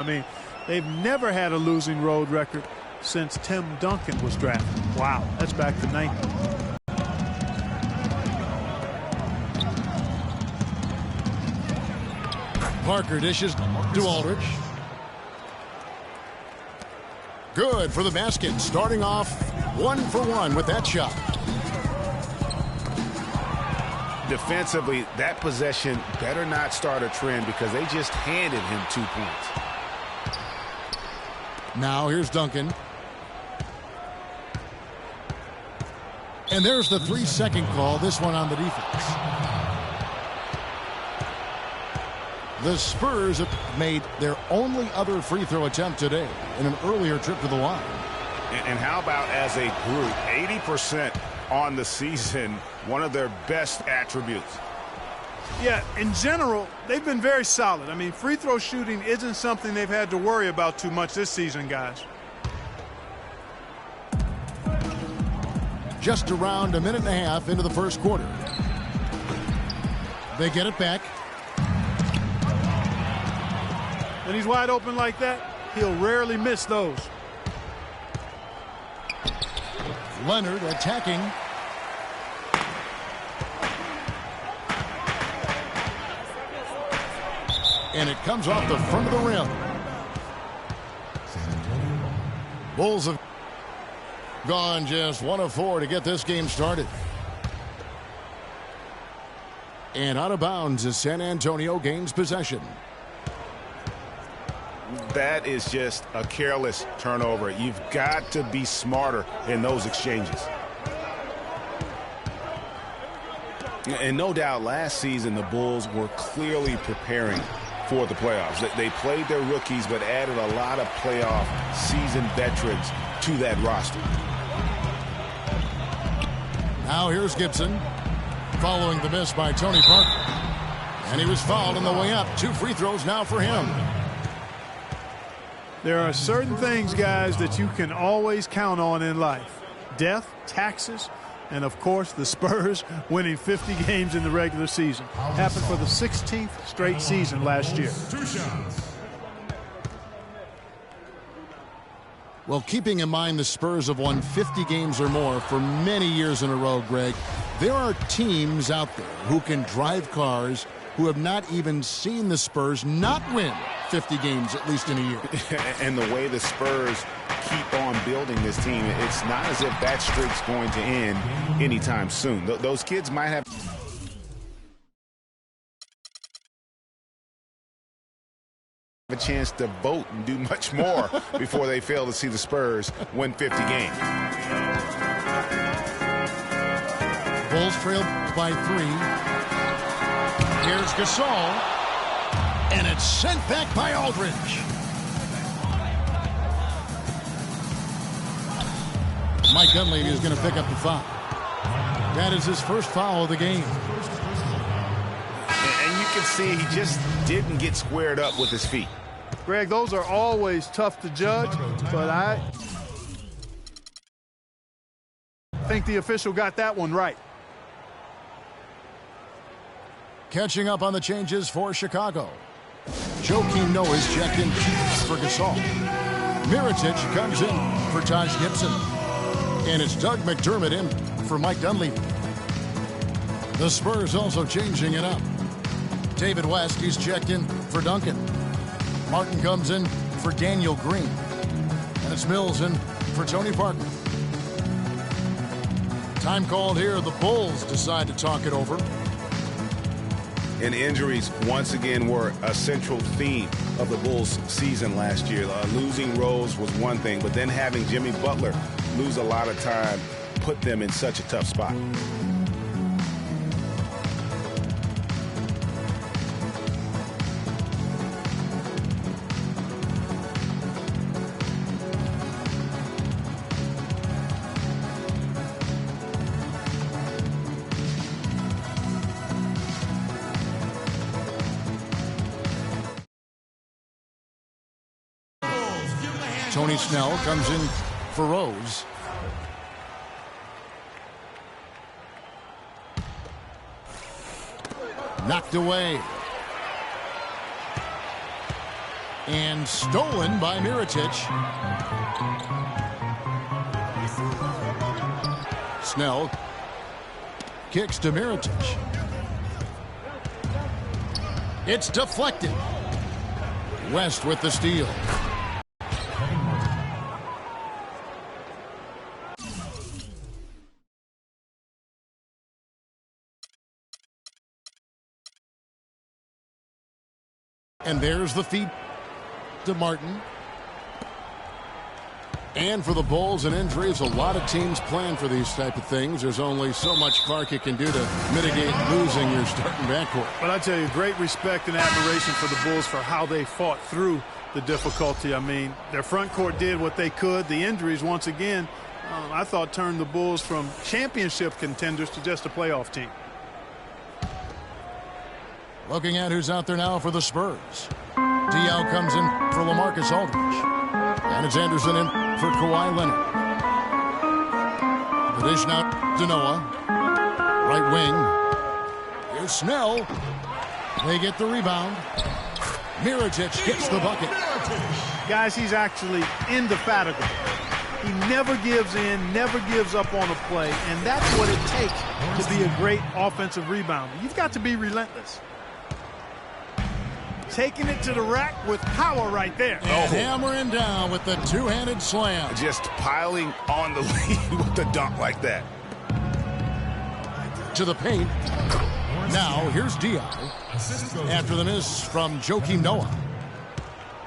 I mean, they've never had a losing road record since Tim Duncan was drafted. Wow, that's back to 90. Parker dishes to Aldridge. Good for the basket. Starting off 1-for-1 with that shot. Defensively, that possession better not start a trend because they just handed him 2 points. Now here's Duncan. And there's the 3-second call, this one on the defense. The Spurs have made their only other free throw attempt today in an earlier trip to the line. And how about as a group, 80% on the season, one of their best attributes. Yeah, in general, they've been very solid. I mean, free throw shooting isn't something they've had to worry about too much this season, guys. Just around a minute and a half into the first quarter. They get it back. When he's wide open like that, he'll rarely miss those. Leonard attacking. And it comes off the front of the rim. Bulls have gone just 1 of 4 to get this game started. And out of bounds as San Antonio gains possession. That is just a careless turnover. You've got to be smarter in those exchanges. And no doubt last season the Bulls were clearly preparing for the playoffs. They played their rookies but added a lot of playoff seasoned veterans to that roster. Now here's Gibson following the miss by Tony Parker. And he was fouled on the way up. 2 free throws now for him. There are certain things, guys, that you can always count on in life. Death, taxes, and, of course, the Spurs winning 50 games in the regular season. Happened for the 16th straight season last year. Well, keeping in mind the Spurs have won 50 games or more for many years in a row, Greg, there are teams out there who can drive cars who have not even seen the Spurs not win 50 games at least in a year. And the way the Spurs keep on building this team, it's not as if that streak's going to end anytime soon. Those kids might have a chance to vote and do much more before they fail to see the Spurs win 50 games. Bulls trail by 3. Here's Gasol. And it's sent back by Aldridge. Mike Dunleavy is going to pick up the foul. That is his first foul of the game. And you can see he just didn't get squared up with his feet. Greg, those are always tough to judge, but I think the official got that one right. Catching up on the changes for Chicago. Joakim Noah is checked in for Gasol. Mirotic comes in for Taj Gibson. And it's Doug McDermott in for Mike Dunleavy. The Spurs also changing it up. David West is checked in for Duncan. Martin comes in for Daniel Green. And it's Mills in for Tony Parker. Time called here. The Bulls decide to talk it over. And injuries once again were a central theme of the Bulls season last year. Losing Rose was one thing, but then having Jimmy Butler lose a lot of time put them in such a tough spot. Tony Snell comes in for Rose. Knocked away. And stolen by Mirotic. Snell kicks to Mirotic. It's deflected. West with the steal. And there's the feed to Martin. And for the Bulls and injuries, a lot of teams plan for these type of things. There's only so much Clark you can do to mitigate losing your starting backcourt. But I tell you, great respect and admiration for the Bulls for how they fought through the difficulty. I mean, their front court did what they could. The injuries, once again, I thought turned the Bulls from championship contenders to just a playoff team. Looking at who's out there now for the Spurs. Diaw comes in for LaMarcus Aldridge. And it's Anderson in for Kawhi Leonard. The dish now to Noah. Right wing. Here's Snell. They get the rebound. Mirotic gets the bucket. Guys, he's actually indefatigable. He never gives in, never gives up on a play, and that's what it takes to be a great offensive rebounder. You've got to be relentless. Taking it to the rack with power right there. And hammering down with the two-handed slam. Just piling on the lead with the dunk like that. To the paint. Now here's Diaw. After the miss from Joakim Noah.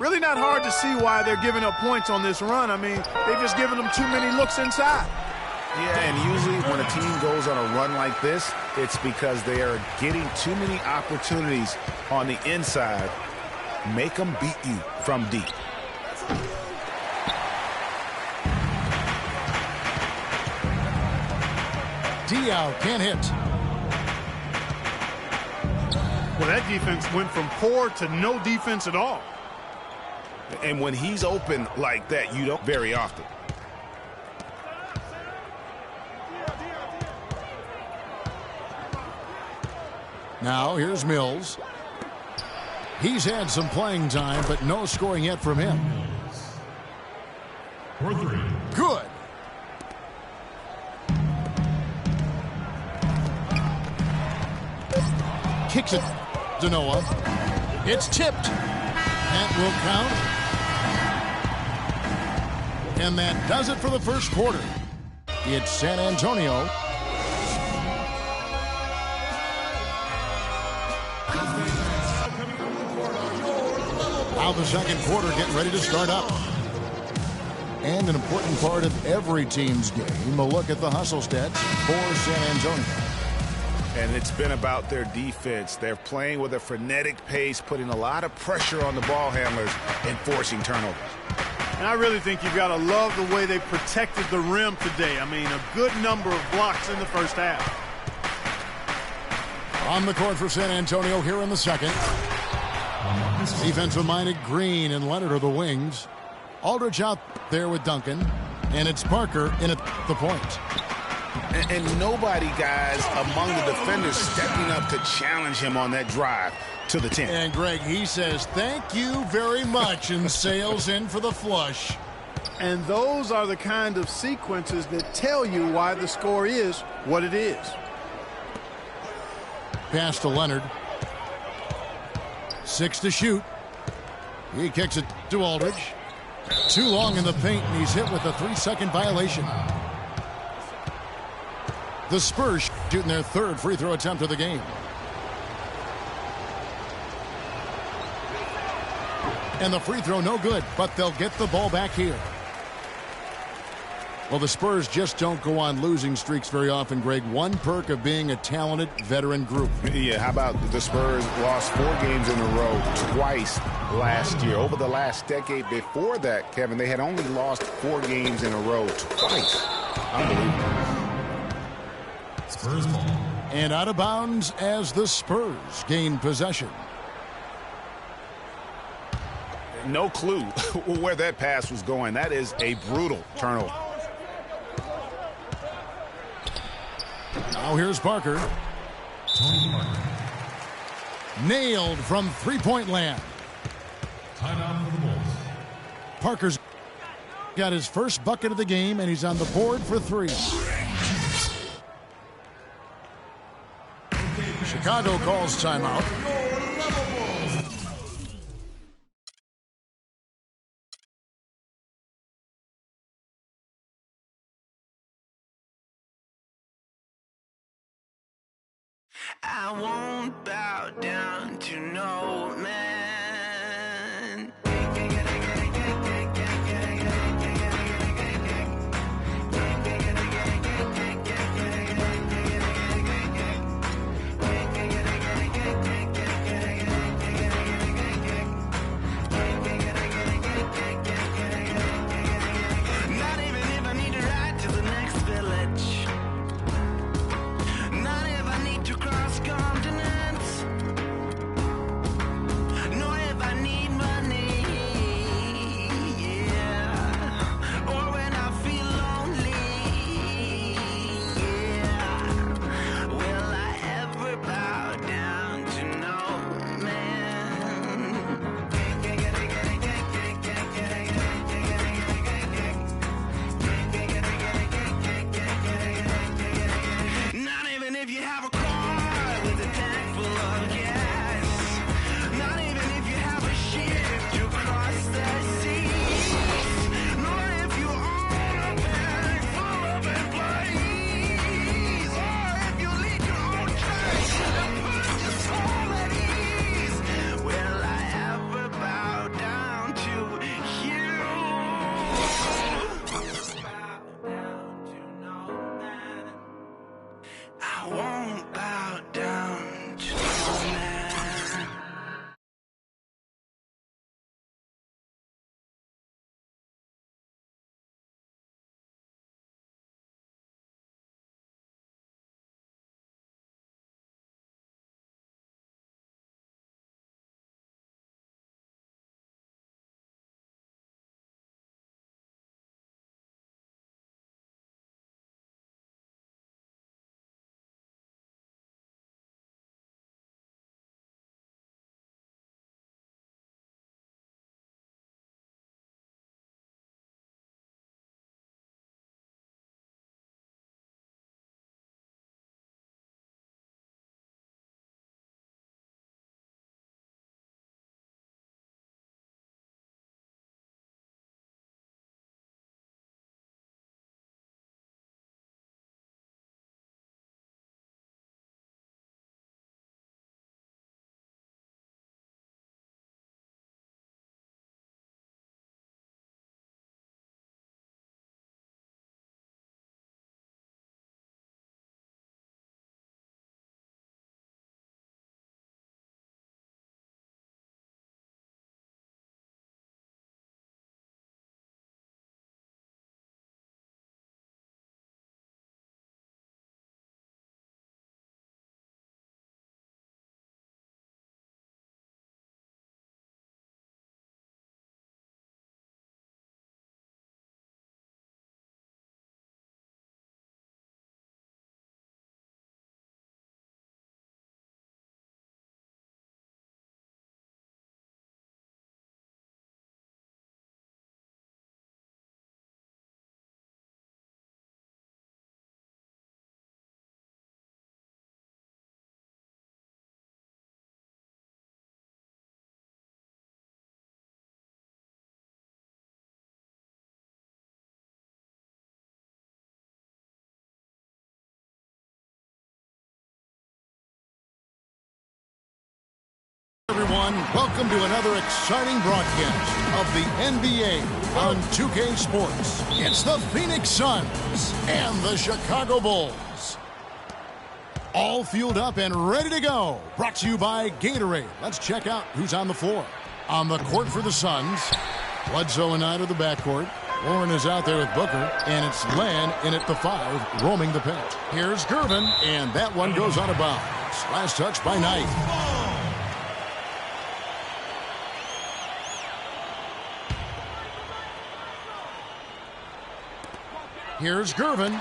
Really not hard to see why they're giving up points on this run. I mean, they've just given them too many looks inside. Yeah, and usually when a team goes on a run like this, it's because they are getting too many opportunities on the inside. Make them beat you from deep. Diaw can't hit. Well, that defense went from poor to no defense at all. And when he's open like that, you don't very often. Now here's Mills. He's had some playing time, but no scoring yet from him. Good. Kicks it to Noah. It's tipped. That will count. And that does it for the first quarter. It's San Antonio. Now the second quarter getting ready to start up. And an important part of every team's game, a look at the hustle stats for San Antonio. And it's been about their defense. They're playing with a frenetic pace, putting a lot of pressure on the ball handlers and forcing turnovers. And I really think you've got to love the way they protected the rim today. I mean, a good number of blocks in the first half. On the court for San Antonio here in the second. Defensive-minded Green and Leonard are the wings. Aldridge out there with Duncan. And it's Parker in at the point. And nobody, guys, among the defenders stepping up to challenge him on that drive to the 10. And Greg, he says, thank you very much, and sails in for the flush. And those are the kind of sequences that tell you why the score is what it is. Pass to Leonard. 6 to shoot. He kicks it to Aldridge. Too long in the paint, and he's hit with a 3-second violation. The Spurs shooting their third free throw attempt of the game. And the free throw no good, but they'll get the ball back here. Well, the Spurs just don't go on losing streaks very often, Greg. One perk of being a talented veteran group. Yeah, how about the Spurs lost 4 games in a row twice last year. Over the last decade before that, Kevin, they had only lost 4 games in a row twice. Unbelievable. Spurs ball. And out of bounds as the Spurs gain possession. No clue where that pass was going. That is a brutal turnover. Now here's Parker. Nailed from three-point land. Parker's got his first bucket of the game, and he's on the board for 3. Chicago calls timeout. I won't bow down to no man. Not even if I need to ride to the next village. Not if I need to cross continents. Nor if I need money. Yeah. Or when I feel lonely. Yeah. Will I ever bow down to no man? Not even if you have a car with a tank full of gas. Not even if you have a ship to cross the seas. Nor if you own a bank full of employees. Or if you lead your own church and put your soul at ease. Will I ever bow down to you? Bow down to no man. I won't bow down to no man. Everyone, welcome to another exciting broadcast of the NBA on 2K Sports. It's the Phoenix Suns and the Chicago Bulls. All fueled up and ready to go. Brought to you by Gatorade. Let's check out who's on the floor. On the court for the Suns, Bledsoe and Knight of the backcourt. Warren is out there with Booker, and it's Len in at the 5, roaming the paint. Here's Gervin, and that one goes out of bounds. Last touch by Knight. Here's Gervin.